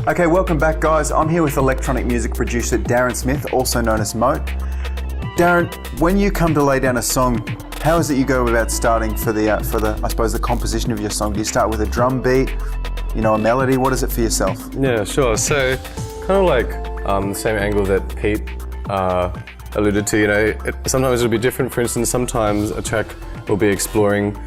Okay, welcome back, guys. I'm here with electronic music producer Darren Smith, also known as Mote. Darren, when you come to lay down a song, how is it you go about starting for the I suppose the composition of your song? Do you start with a drum beat, a melody? What is it for yourself? Yeah, sure. So, kind of like the same angle that Pete alluded to. Sometimes it'll be different. For instance, sometimes a track will be exploring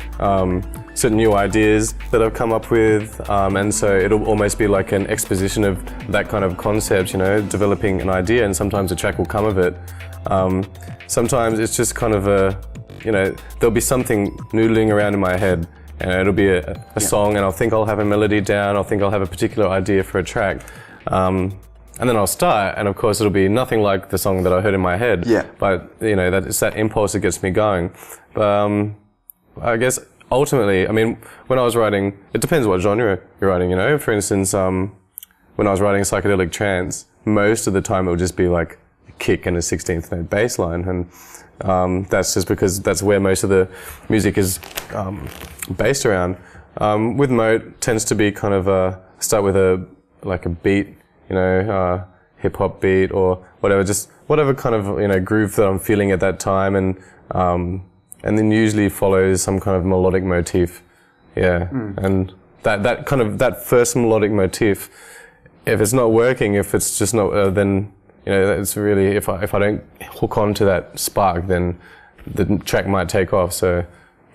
certain new ideas that I've come up with, and so it'll almost be like an exposition of that kind of concept, developing an idea, and sometimes a track will come of it. Sometimes it's just kind of there'll be something noodling around in my head, and it'll be a song, and I'll think I'll have a melody down, I'll think I'll have a particular idea for a track. And then I'll start, and of course it'll be nothing like the song that I heard in my head. Yeah. But it's that impulse that gets me going. But I guess ultimately, when I was writing, it depends what genre you're writing. For instance, when I was writing psychedelic trance, most of the time it would just be like a kick and a 16th note bass line, and that's just because that's where most of the music is based around. With Mote, it tends to be kind of start with a beat. Hip hop beat or whatever, just whatever kind of groove that I'm feeling at that time, and then usually follows some kind of melodic motif, and that first melodic motif, if it's not working, if it's just not, then it's really if I don't hook on to that spark, then the track might take off. So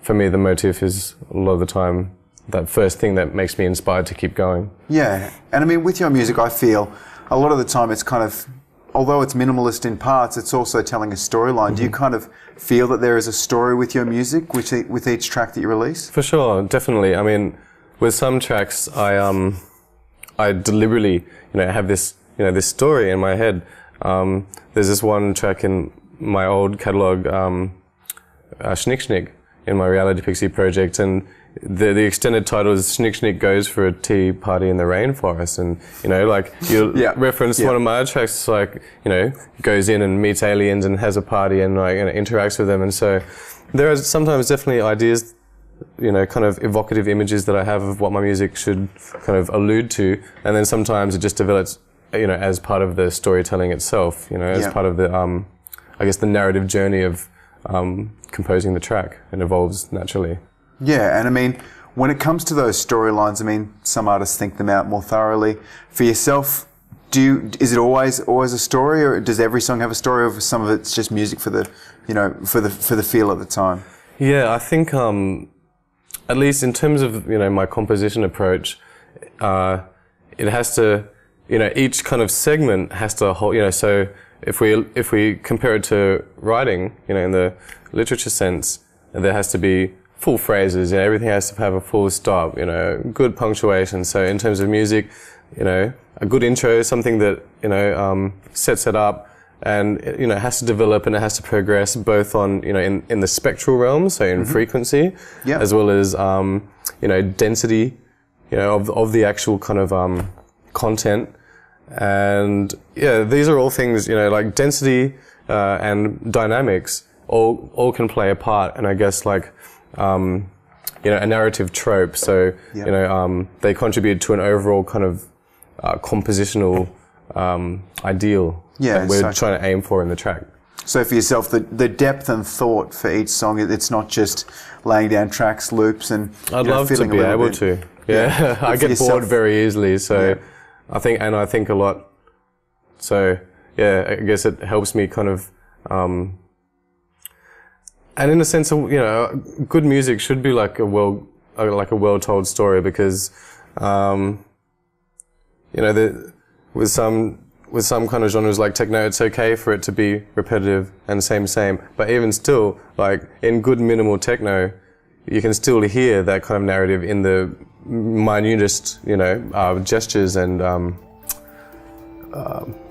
for me, the motif is a lot of the time that first thing that makes me inspired to keep going. Yeah, and with your music, I feel a lot of the time it's kind of, although it's minimalist in parts, it's also telling a storyline. Mm-hmm. Do you kind of feel that there is a story with your music, with each track that you release? For sure, definitely. With some tracks, I deliberately, have this, this story in my head. There's this one track in my old catalogue, Schnick Schnick, in my Reality Pixie project, and the extended title is Schnick Schnick Goes for a Tea Party in the Rainforest, and you referenced one of my other tracks, goes in and meets aliens and has a party and interacts with them, and so there are sometimes definitely ideas, kind of evocative images that I have of what my music should kind of allude to, and then sometimes it just develops, as part of the storytelling itself, as part of the I guess the narrative journey of composing the track. It evolves naturally. Yeah, and when it comes to those storylines, some artists think them out more thoroughly. For yourself, is it always a story, or does every song have a story, or some of it's just music for the, for the feel at the time? Yeah, I think at least in terms of my composition approach, it has to, each kind of segment has to hold. So if we compare it to writing, in the literature sense, there has to be full phrases, everything has to have a full stop, good punctuation. So in terms of music, a good intro is something that, sets it up, and, it has to develop and it has to progress both on, in the spectral realm, so in frequency, as well as, density, of the actual kind of, content. And these are all things, like density, and dynamics all can play a part, and I guess a narrative trope. So, they contribute to an overall kind of compositional ideal that we're trying to aim for in the track. So for yourself, the depth and thought for each song, it's not just laying down tracks, loops, and I'd love to be able to. Yeah, I get bored very easily. So I think a lot. So I guess it helps me kind of. And in a sense, good music should be like a well-told story, because, with some kind of genres like techno, it's okay for it to be repetitive and same. But even still, in good minimal techno, you can still hear that kind of narrative in the minutest, gestures and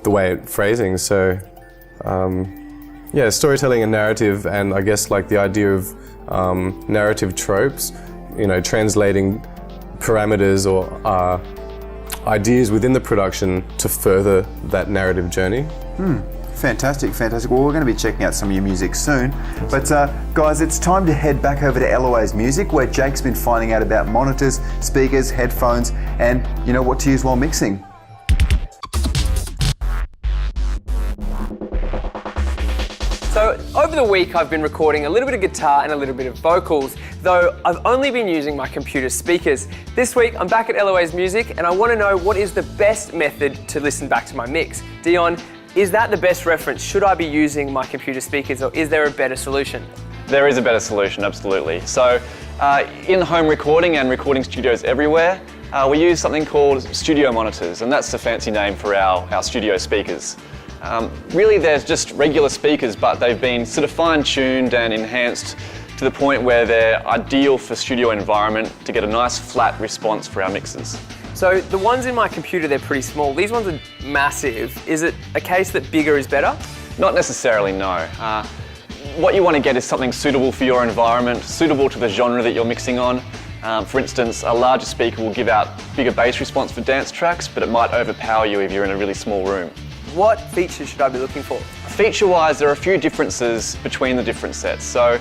the way it phrasing. So. Storytelling and narrative, and I guess the idea of narrative tropes, translating parameters or ideas within the production to further that narrative journey. Fantastic. Well, we're going to be checking out some of your music soon. But guys, it's time to head back over to LOA's Music, where Jake's been finding out about monitors, speakers, headphones, and what to use while mixing. So over the week I've been recording a little bit of guitar and a little bit of vocals, though I've only been using my computer speakers. This week I'm back at LOA's Music and I want to know what is the best method to listen back to my mix. Dion, is that the best reference? Should I be using my computer speakers or is there a better solution? There is a better solution, absolutely. So in home recording and recording studios everywhere, we use something called studio monitors, and that's the fancy name for our studio speakers. Really there's just regular speakers, but they've been sort of fine-tuned and enhanced to the point where they're ideal for studio environment to get a nice flat response for our mixes. So the ones in my computer, they're pretty small. These ones are massive. Is it a case that bigger is better? Not necessarily, no. What you want to get is something suitable for your environment, suitable to the genre that you're mixing on. For instance, a larger speaker will give out bigger bass response for dance tracks, but it might overpower you if you're in a really small room. What features should I be looking for? Feature-wise, there are a few differences between the different sets. So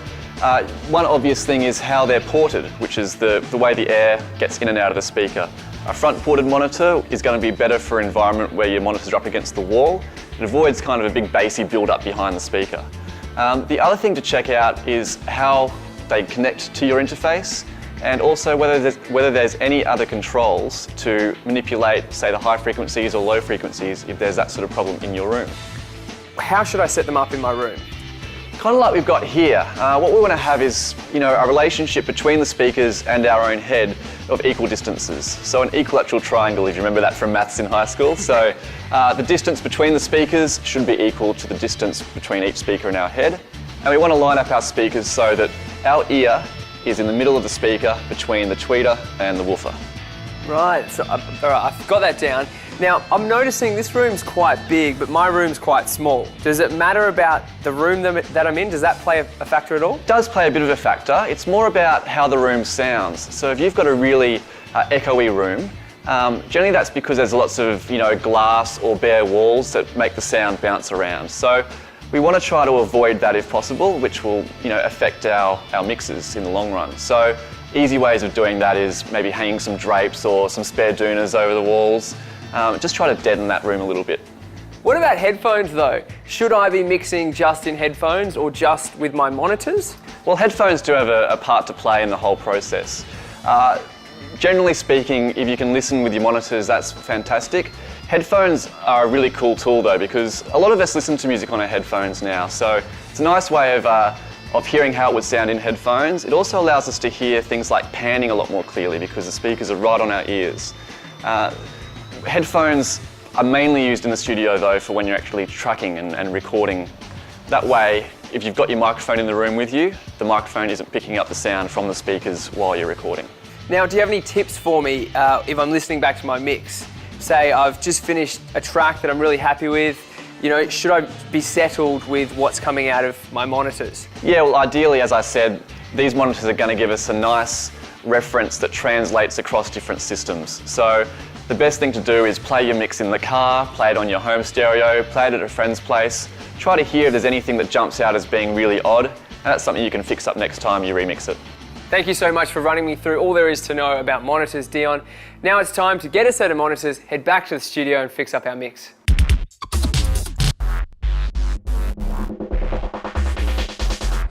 one obvious thing is how they're ported, which is the way the air gets in and out of the speaker. A front-ported monitor is going to be better for an environment where your monitors are up against the wall. It avoids kind of a big bassy build-up behind the speaker. The other thing to check out is how they connect to your interface, and also whether there's any other controls to manipulate, say, the high frequencies or low frequencies if there's that sort of problem in your room. How should I set them up in my room? Kind of like we've got here. What we want to have is, a relationship between the speakers and our own head of equal distances. So an equilateral triangle, if you remember that from maths in high school. So the distance between the speakers should be equal to the distance between each speaker and our head. And we want to line up our speakers so that our ear is in the middle of the speaker between the tweeter and the woofer. Right, so all right, I've got that down. Now, I'm noticing this room's quite big, but my room's quite small. Does it matter about the room that I'm in? Does that play a factor at all? It does play a bit of a factor. It's more about how the room sounds. So if you've got a really echoey room, generally that's because there's lots of glass or bare walls that make the sound bounce around. So we want to try to avoid that if possible, which will affect our mixes in the long run. So easy ways of doing that is maybe hanging some drapes or some spare doonas over the walls. Just try to deaden that room a little bit. What about headphones though? Should I be mixing just in headphones or just with my monitors? Well, headphones do have a part to play in the whole process. Generally speaking, if you can listen with your monitors, that's fantastic. Headphones are a really cool tool though, because a lot of us listen to music on our headphones now. So it's a nice way of hearing how it would sound in headphones. It also allows us to hear things like panning a lot more clearly because the speakers are right on our ears. Headphones are mainly used in the studio though for when you're actually tracking and recording. That way, if you've got your microphone in the room with you, the microphone isn't picking up the sound from the speakers while you're recording. Now, do you have any tips for me if I'm listening back to my mix? Say I've just finished a track that I'm really happy with, should I be settled with what's coming out of my monitors? Yeah, well, ideally, as I said, these monitors are going to give us a nice reference that translates across different systems. So the best thing to do is play your mix in the car, play it on your home stereo, play it at a friend's place. Try to hear if there's anything that jumps out as being really odd, and that's something you can fix up next time you remix it. Thank you so much for running me through all there is to know about monitors, Dion. Now it's time to get a set of monitors, head back to the studio and fix up our mix.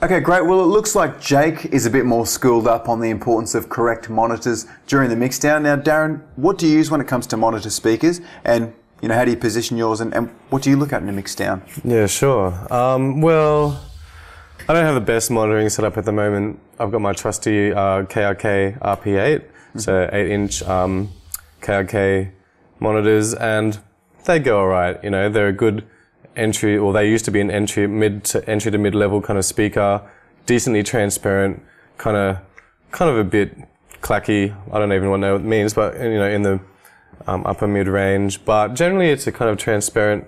Okay, great. Well, it looks like Jake is a bit more schooled up on the importance of correct monitors during the mixdown. Now, Darren, what do you use when it comes to monitor speakers? And, how do you position yours and what do you look at in a mixdown? Yeah, sure. Well, I don't have the best monitoring setup at the moment. I've got my trusty KRK RP8, so 8-inch KRK monitors, and they go all right. They're a good entry, or they used to be an entry to mid-level kind of speaker, decently transparent, kind of a bit clacky. I don't even know what it means, but in the upper mid-range. But generally, it's a kind of transparent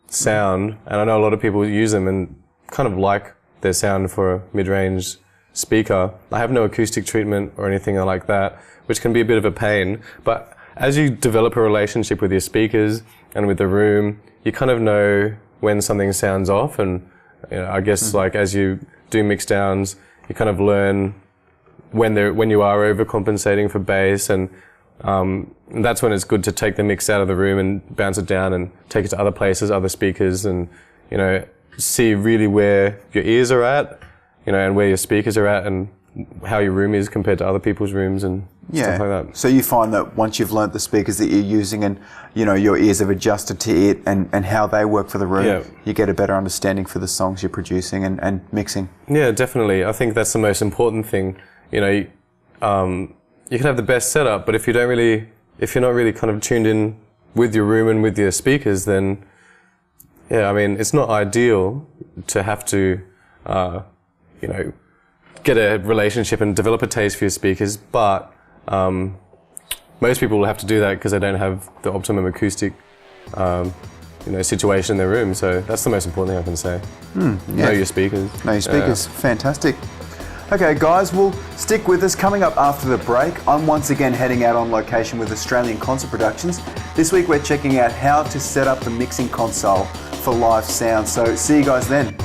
sound, and I know a lot of people use them and kind of like their sound for a mid-range speaker. I have no acoustic treatment or anything like that, which can be a bit of a pain. But as you develop a relationship with your speakers and with the room, you kind of know when something sounds off, and I guess like as you do mix downs, you kind of learn when you are overcompensating for bass, and that's when it's good to take the mix out of the room and bounce it down and take it to other places, other speakers, and see really where your ears are at, and where your speakers are at, and how your room is compared to other people's rooms and stuff like that. So you find that once you've learnt the speakers that you're using and, your ears have adjusted to it and how they work for the room, you get a better understanding for the songs you're producing and mixing. Yeah, definitely. I think that's the most important thing. You can have the best setup, but if you're not really kind of tuned in with your room and with your speakers, then it's not ideal to have to, get a relationship and develop a taste for your speakers, but most people will have to do that because they don't have the optimum acoustic situation in their room. So that's the most important thing I can say. Know your speakers. Know your speakers. Fantastic. Okay, guys, well, stick with us. Coming up after the break, I'm once again heading out on location with Australian Concert Productions. This week we're checking out how to set up the mixing console for live sound. So see you guys then.